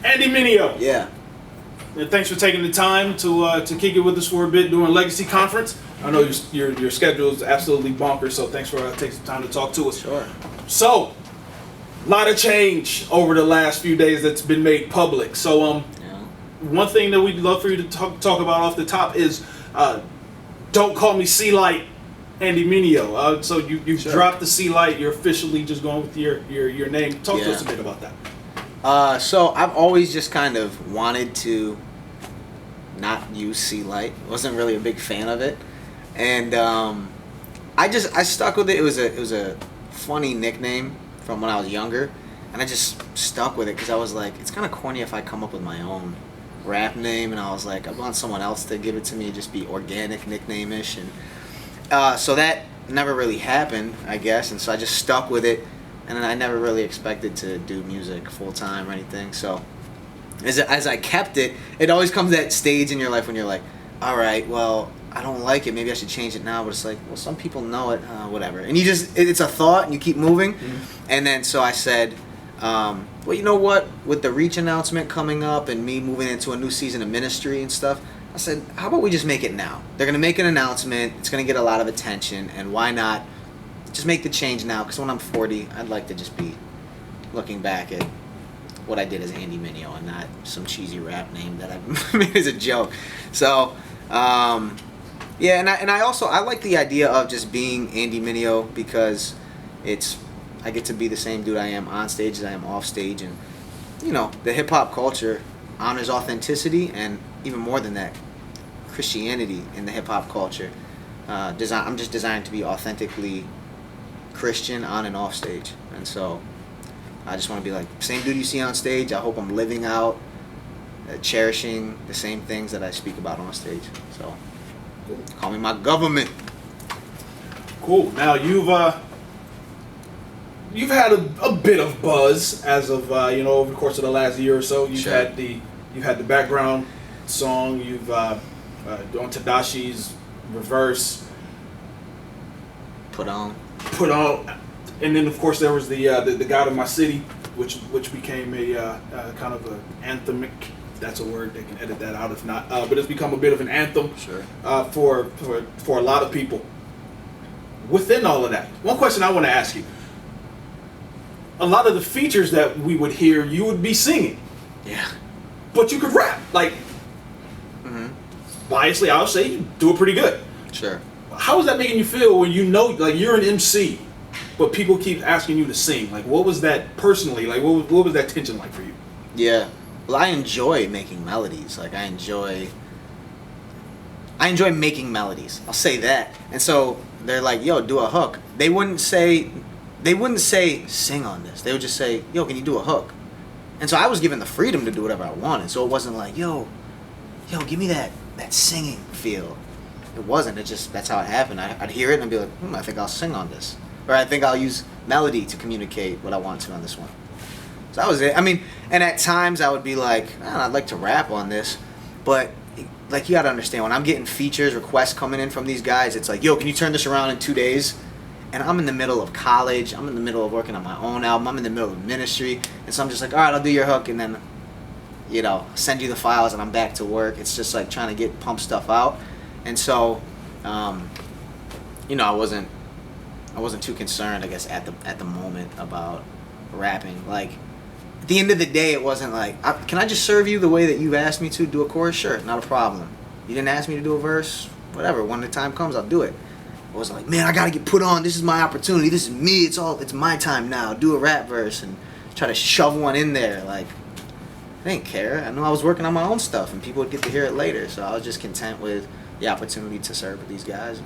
Andy Mineo. Yeah. And thanks for taking the time to kick it with us for a bit during Legacy Conference. I know your schedule is absolutely bonkers, so thanks for taking some time to talk to us. Sure. So, a lot of change over the last few days that's been made public. So, one thing that we'd love for you to talk about off the top is don't call me c-lite Andy Mineo. So you've Sure. dropped the c-lite. You're officially just going with your name. Talk to us a bit about that. So I've always just kind of wanted to not use c-lite. Wasn't really a big fan of it, and I stuck with it. It was a funny nickname from when I was younger, and I just stuck with it because I was like, it's kind of corny if I come up with my own rap name, and I was like, I want someone else to give it to me, just be organic nickname-ish, and so that never really happened, I guess, and so I just stuck with it. And then I never really expected to do music full time or anything. So as I kept it, it always comes that stage in your life when you're like, all right, well, I don't like it. Maybe I should change it now. But it's like, well, some people know it, whatever. And it's a thought and you keep moving. Mm-hmm. And then so I said, well, you know what? With the Reach announcement coming up and me moving into a new season of ministry and stuff, I said, how about we just make it now? They're going to make an announcement. It's going to get a lot of attention. And why not just make the change now, because when I'm 40, I'd like to just be looking back at what I did as Andy Mineo and not some cheesy rap name that I made as a joke. So, and I also like the idea of just being Andy Mineo because I get to be the same dude I am on stage as I am off stage, and the hip hop culture honors authenticity, and even more than that, Christianity in the hip hop culture. I'm just designed to be authentically Christian on and off stage, and so I just want to be like same dude you see on stage. I hope I'm living out, cherishing the same things that I speak about on stage. So call me my government. Cool. Now you've had a bit of buzz as of over the course of the last year or so. You've had the background song. You've on Tedashi's Reverse. Put on, and then of course there was the God of My City, which became a kind of an anthemic. That's a word, they can edit that out if not. But it's become a bit of an anthem for a lot of people. Within all of that, one question I want to ask you: a lot of the features that we would hear, you would be singing, but you could rap. Like, biasly, I'll say you do it pretty good. Sure. How is that making you feel when like you're an MC, but people keep asking you to sing? Like, what was that personally? Like, what was that tension like for you? Yeah. Well, I enjoy making melodies. Like, I enjoy making melodies. I'll say that. And so they're like, yo, do a hook. They wouldn't say sing on this. They would just say, yo, can you do a hook? And so I was given the freedom to do whatever I wanted. So it wasn't like, yo, give me that singing feel. It wasn't. It just, that's how it happened. I'd hear it and I'd be like, I think I'll sing on this. Or I think I'll use melody to communicate what I want to on this one. So that was it. I mean, and at times I would be like, I'd like to rap on this. But, like, you got to understand, when I'm getting features, requests coming in from these guys, it's like, yo, can you turn this around in 2 days? And I'm in the middle of college. I'm in the middle of working on my own album. I'm in the middle of ministry. And so I'm just like, all right, I'll do your hook. And then, send you the files and I'm back to work. It's just like trying to pump stuff out. And so, I wasn't too concerned, I guess, at the moment about rapping. Like, at the end of the day, it wasn't like, can I just serve you the way that you've asked me to do a chorus? Sure, not a problem. You didn't ask me to do a verse? Whatever. When the time comes, I'll do it. It wasn't like, man, I gotta get put on. This is my opportunity. This is me. It's my time now. Do a rap verse and try to shove one in there. Like, I didn't care. I knew I was working on my own stuff and people would get to hear it later. So I was just content with the opportunity to serve with these guys.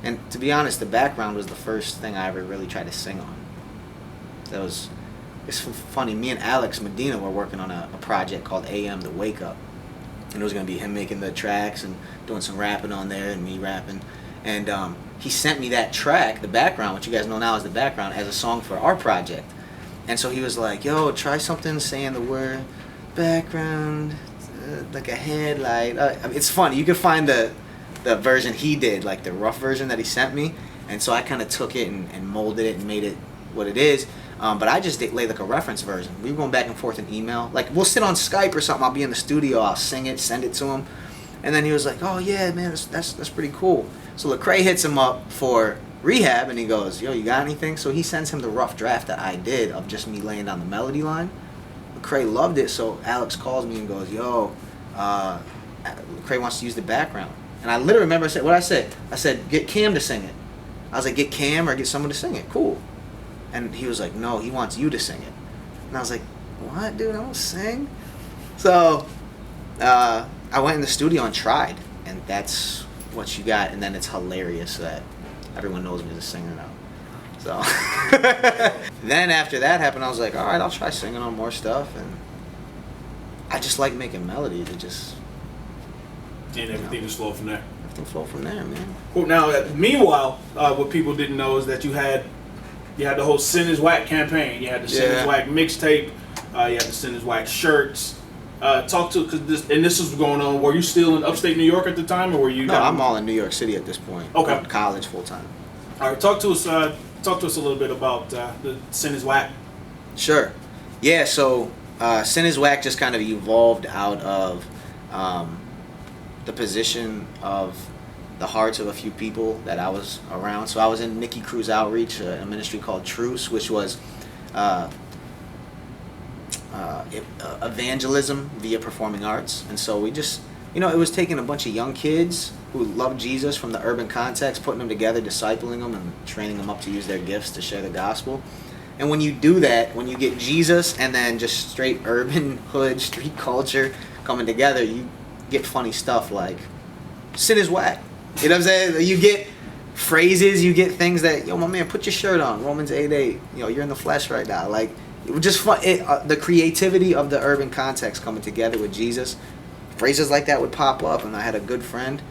And to be honest, the background was the first thing I ever really tried to sing on. It's funny, me and Alex Medina were working on a project called AM to Wake Up. And it was going to be him making the tracks and doing some rapping on there and me rapping. And he sent me that track, the background, which you guys know now is the background, as a song for our project. And so he was like, yo, try something saying the word background, like a headlight. It's funny. You can find the version he did, like the rough version that he sent me. And so I kind of took it and molded it and made it what it is. But I just lay like a reference version. We were going back and forth in email. Like, we'll sit on Skype or something. I'll be in the studio. I'll sing it, send it to him. And then he was like, oh, yeah, man, that's pretty cool. So Lecrae hits him up for Rehab, and he goes, yo, you got anything? So he sends him the rough draft that I did of just me laying down the melody line. Lecrae loved it, so Alex calls me and goes, yo, Lecrae wants to use the background. And I literally remember what I said. I said, get Cam to sing it. I was like, get Cam or get someone to sing it. Cool. And he was like, no, he wants you to sing it. And I was like, what, dude? I don't sing. So I went in the studio and tried, and that's what you got. And then it's hilarious that everyone knows me as a singer now. So then after that happened, I was like, all right, I'll try singing on more stuff. And I just like making melodies. It just... And everything just flowed from there. Everything flowed from there, man. Cool. Now, meanwhile, what people didn't know is that you had the whole Sin is Wack campaign. You had the Sin is Wack mixtape. You had the Sin is Wack shirts. Talk to, cause this was going on. Were you still in upstate New York at the time, or were you? No, I'm all in New York City at this point. Okay. I'm in college full time. All right, talk to us a little bit about the Sin is Wack. Sure. Yeah. So Sin is Wack just kind of evolved out of the position of the hearts of a few people that I was around. So I was in Nikki Cruz Outreach, a ministry called Truce, which was evangelism via performing arts. And so we just, it was taking a bunch of young kids who loved Jesus from the urban context, putting them together, discipling them, and training them up to use their gifts to share the gospel. And when you do that, when you get Jesus and then just straight urban hood street culture coming together, you get funny stuff like Sin is Wack. You know what I'm saying? You get phrases, you get things that, yo, my man, put your shirt on, Romans 8:8. You're in the flesh right now. Like, it was just fun. The creativity of the urban context coming together with Jesus, phrases like that would pop up. And I had a good friend.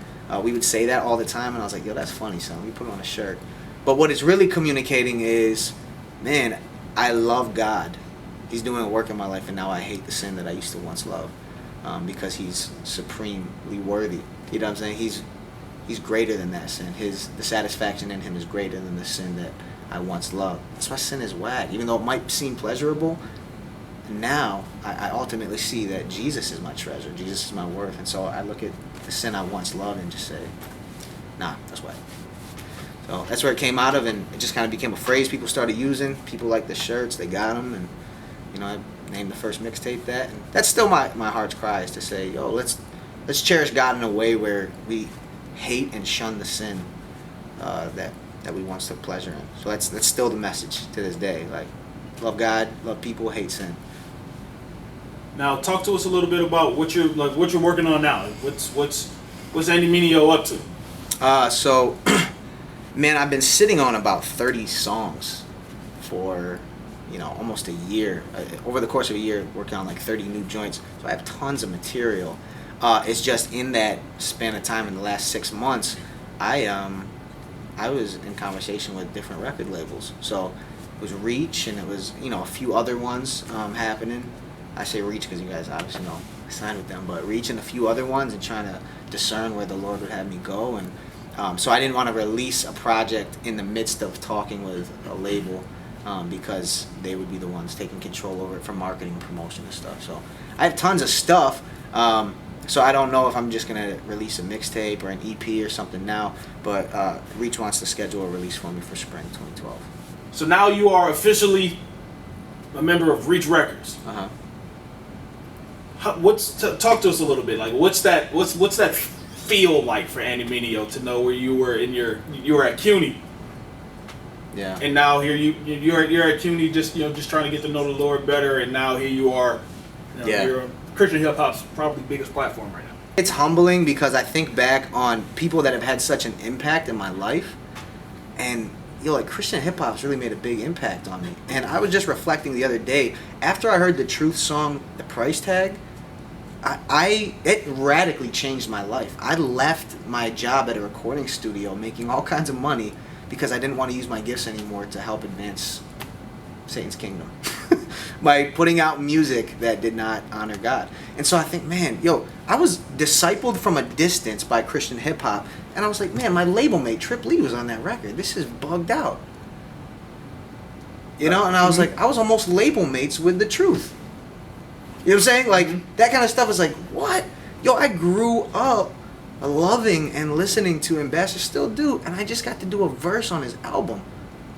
We would say that all the time, and I was like, yo, that's funny, son. We put it on a shirt. But what it's really communicating is, man, I love God. He's doing a work in my life, and now I hate the sin that I used to once love, because he's supremely worthy. You know what I'm saying? He's greater than that sin. The satisfaction in him is greater than the sin that I once loved. That's why sin is whack. Even though it might seem pleasurable, now I ultimately see that Jesus is my treasure. Jesus is my worth. And so I look at the sin I once loved and just say, nah, that's whack. So that's where it came out of, and it just kind of became a phrase people started using. People like the shirts, they got them, and I named the first mixtape that. And that's still my heart's cry, is to say, yo, let's cherish God in a way where we hate and shun the sin that we once took pleasure in. So that's still the message to this day. Like, love God, love people, hate sin. Now, talk to us a little bit about what you're working on now. What's Andy Mineo up to? So, man, I've been sitting on about 30 songs for almost a year. Over the course of a year, working on like 30 new joints. So I have tons of material. It's just in that span of time in the last 6 months, I was in conversation with different record labels. So it was Reach, and it was a few other ones happening. I say Reach because you guys obviously know I signed with them, but Reach and a few other ones, and trying to discern where the Lord would have me go. And so I didn't want to release a project in the midst of talking with a label, because they would be the ones taking control over it for marketing and promotion and stuff. So I have tons of stuff. So I don't know if I'm just going to release a mixtape or an EP or something now, but Reach wants to schedule a release for me for spring 2012. So now you are officially a member of Reach Records. Uh-huh. Talk to us a little bit. Like, what's that feel like for Andy Mineo to know where you were you were at CUNY? Yeah. And now here you're at CUNY, just trying to get to know the Lord better, and now here you are. You're Christian hip hop's probably biggest platform right now. It's humbling because I think back on people that have had such an impact in my life, and Christian hip hop's really made a big impact on me. And I was just reflecting the other day after I heard the Truth song, The Price Tag. It radically changed my life. I left my job at a recording studio making all kinds of money because I didn't want to use my gifts anymore to help advance Satan's kingdom by putting out music that did not honor God. And so I think, man, I was discipled from a distance by Christian hip hop, and I was like, man, my label mate Trip Lee was on that record. This is bugged out. You know, and I was like, I was almost label mates with the truth. You know what I'm saying? Like, that kind of stuff is like, what? Yo, I grew up loving and listening to Ambassador, still do, and I just got to do a verse on his album.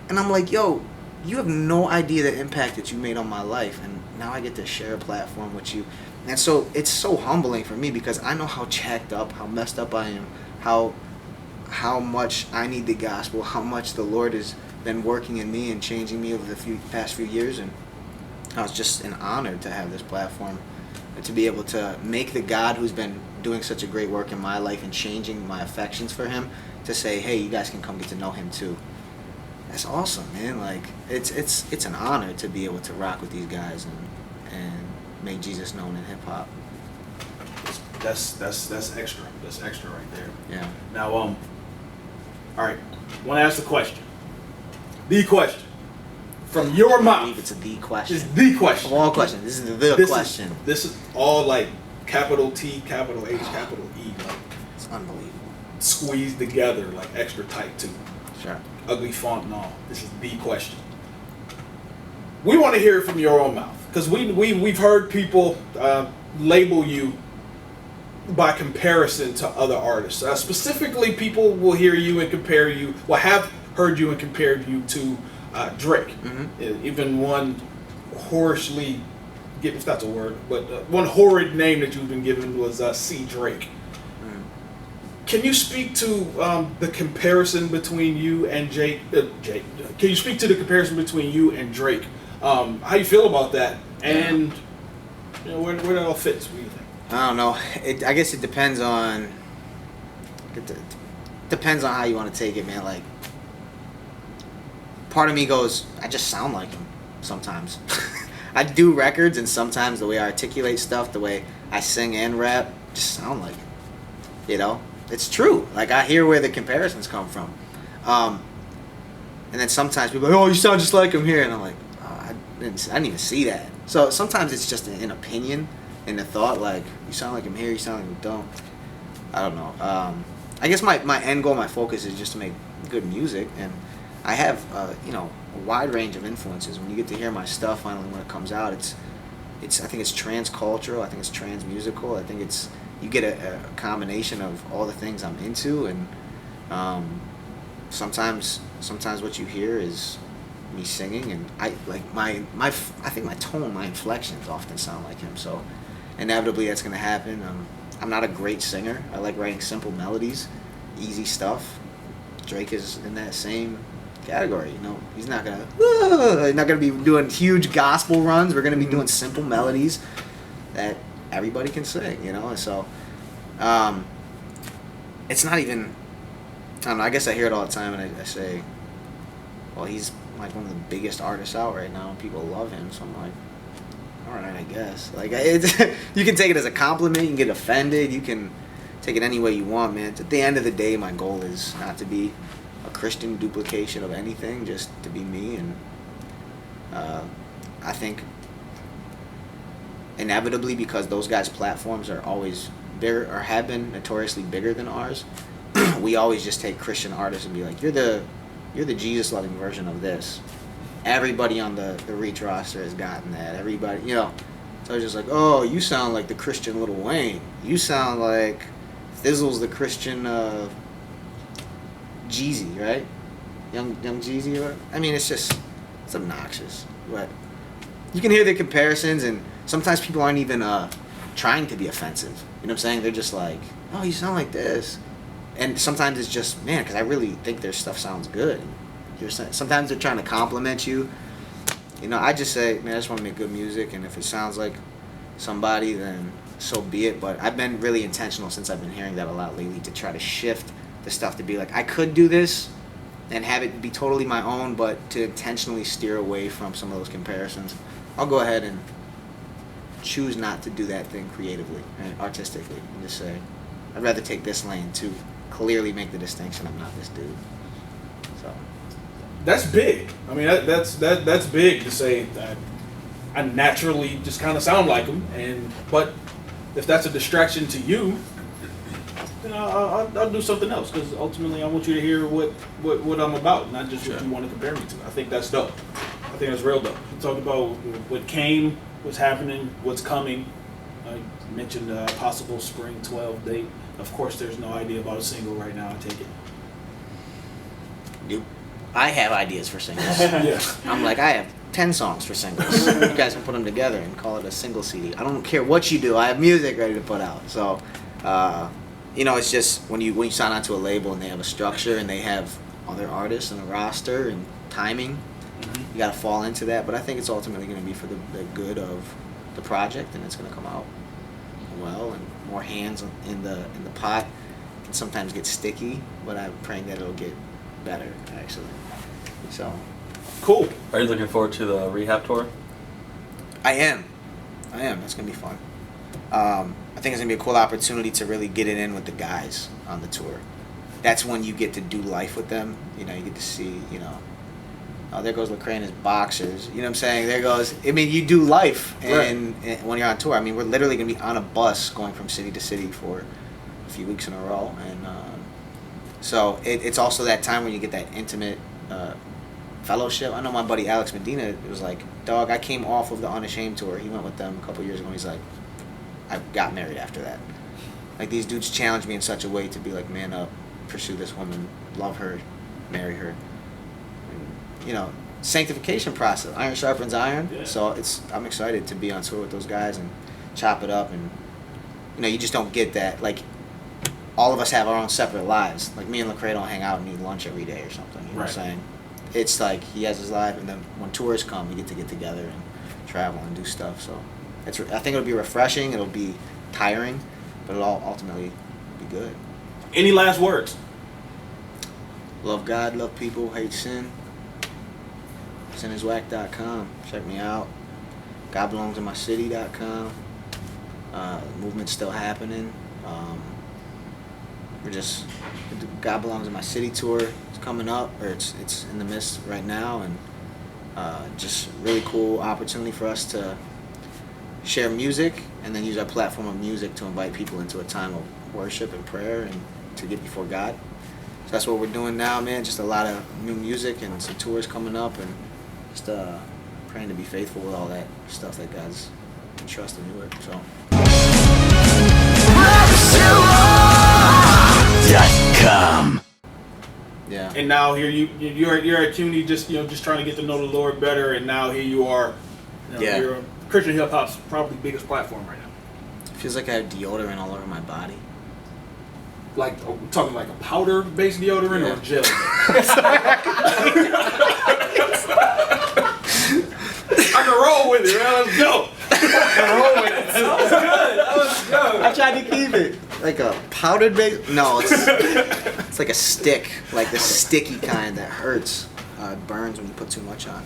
And I'm like, yo, you have no idea the impact that you made on my life, and now I get to share a platform with you. And so it's so humbling for me because I know how jacked up, how messed up I am, how much I need the gospel, how much the Lord has been working in me and changing me over the past few years. And it's just an honor to have this platform and to be able to make the God who's been doing such a great work in my life and changing my affections for him to say, hey, you guys can come get to know him too. That's awesome, man. Like, it's an honor to be able to rock with these guys and make Jesus known in hip hop. That's extra. That's extra right there. Yeah. Now, all right. Want to ask the question. The question. From your mouth. I believe it's the question. It's the question. Of all questions, this is the question. This is all like capital T, capital H, capital E. Like, it's unbelievable. Squeezed together, like extra tight too. Sure. Ugly font and all. This is the question. We want to hear it from your own mouth because we've heard people label you by comparison to other artists. Specifically, people will hear you and compare you. Well, have heard you and compared you to Drake. Mm-hmm. Even one horribly, if that's a word, but one horrid name that you've been given was C. Drake. Can you speak to the comparison between you and Jake? Can you speak to the comparison between you and Drake? How you feel about that? And you know, where that all fits? What do you think? I don't know. I guess it depends on. Depends on how you want to take it, man. Like, part of me goes, I just sound like him sometimes. I do records, and sometimes the way I articulate stuff, the way I sing and rap, just sound like him. You know. It's true. Like, I hear where the comparisons come from. And then sometimes people are like, oh, you sound just like him here. And I'm like, oh, I didn't even see that. So sometimes it's just an opinion and a thought, like, you sound like him here, you sound like him don't. I don't know. I guess my end goal, my focus is just to make good music. And I have, a wide range of influences. When you get to hear my stuff finally when it comes out, I think it's trans-cultural. I think it's trans-musical. I think you get a combination of all the things I'm into, and sometimes what you hear is me singing, and I like I think my tone, my inflections often sound like him. So inevitably that's gonna happen. I'm not a great singer. I like writing simple melodies, easy stuff. Drake is in that same category. He's not gonna be doing huge gospel runs. We're gonna be doing simple melodies that everybody can sing, and so it's not even, I don't know, I guess I hear it all the time, and I say, well, he's like one of the biggest artists out right now, and people love him, so I'm like, alright, I guess. Like, you can take it as a compliment, you can get offended, you can take it any way you want, man. At the end of the day, my goal is not to be a Christian duplication of anything, just to be me, and I think inevitably, because those guys' platforms are always bigger, or have been notoriously bigger than ours, we always just take Christian artists and be like, you're the Jesus loving version of this. Everybody on the Reach roster has gotten that. Everybody, so it's just like, oh, you sound like the Christian Lil Wayne. You sound like Thizzle's the Christian Jeezy, right? Young Jeezy. I mean, it's obnoxious. But you can hear the comparisons, and sometimes people aren't even trying to be offensive. You know what I'm saying? They're just like, oh, you sound like this. And sometimes it's just, man, because I really think their stuff sounds good. Sometimes they're trying to compliment you. I just say, man, I just want to make good music, and if it sounds like somebody, then so be it. But I've been really intentional since I've been hearing that a lot lately to try to shift the stuff to be like, I could do this and have it be totally my own, but to intentionally steer away from some of those comparisons. I'll go ahead and choose not to do that thing creatively and artistically, and just say, I'd rather take this lane to clearly make the distinction I'm not this dude. So that's big. I mean, that's big to say that I naturally just kind of sound like him, but if that's a distraction to you, then I'll do something else, because ultimately I want you to hear what I'm about, not just what you want to compare me to. I think that's dope. I think it's real though. We talked about what came, what's happening, what's coming. You mentioned a possible spring 12 date. Of course, there's no idea about a single right now, I take it. Nope. I have ideas for singles. Yeah. I'm like, I have 10 songs for singles. You guys can put them together and call it a single CD. I don't care what you do. I have music ready to put out. So, it's just when you sign onto a label and they have a structure and they have other artists and a roster and timing, you got to fall into that. But I think it's ultimately going to be for the good of the project, and it's going to come out well, and more hands in the pot. It can sometimes get sticky, but I'm praying that it'll get better actually. So cool. Are you looking forward to the Rehab tour? I am. That's gonna be fun. I think it's gonna be a cool opportunity to really get it in with the guys on the tour. That's when you get to do life with them. You get to see, oh, there goes Lecrae and his boxers. You know what I'm saying? There goes. I mean, you do life, and when you're on tour, I mean, we're literally gonna be on a bus going from city to city for a few weeks in a row, and so it's also that time when you get that intimate fellowship. I know my buddy Alex Medina was like, dog, I came off of the Unashamed tour. He went with them a couple years ago. He's like, I got married after that. Like, these dudes challenged me in such a way to be like, man up, pursue this woman, love her, marry her. And, sanctification process. Iron sharpens iron. Yeah. So I'm excited to be on tour with those guys and chop it up. And you just don't get that. Like, all of us have our own separate lives. Like, me and Lecrae don't hang out and eat lunch every day or something. You know what I'm saying? It's like he has his life, and then when tours come, we get together and travel and do stuff. So I think it'll be refreshing. It'll be tiring, but it'll all ultimately be good. Any last words? Love God, love people, hate sin. Sin is Wack.com. Check me out. GodBelongsinMyCity.com. The movement's still happening. We're just God Belongs in My City tour. It's coming up, or it's in the midst right now, and just really cool opportunity for us to share music and then use our platform of music to invite people into a time of worship and prayer and to get before God. So that's what we're doing now, man. Just a lot of new music and some tours coming up, and just praying to be faithful with all that stuff that God's entrusted me with. So. Rapzilla.com. Yeah. And now here you're at CUNY just trying to get to know the Lord better, and now here you are. You're on Christian hip hop's probably biggest platform right now. It feels like I have deodorant all over my body. Like, are we talking like a powder-based deodorant or gel? I can roll with it, man. Let's go. I can roll with it. That was good. I tried to keep it like a powdered base. No, it's like a stick, like the sticky kind that hurts. It burns when you put too much on.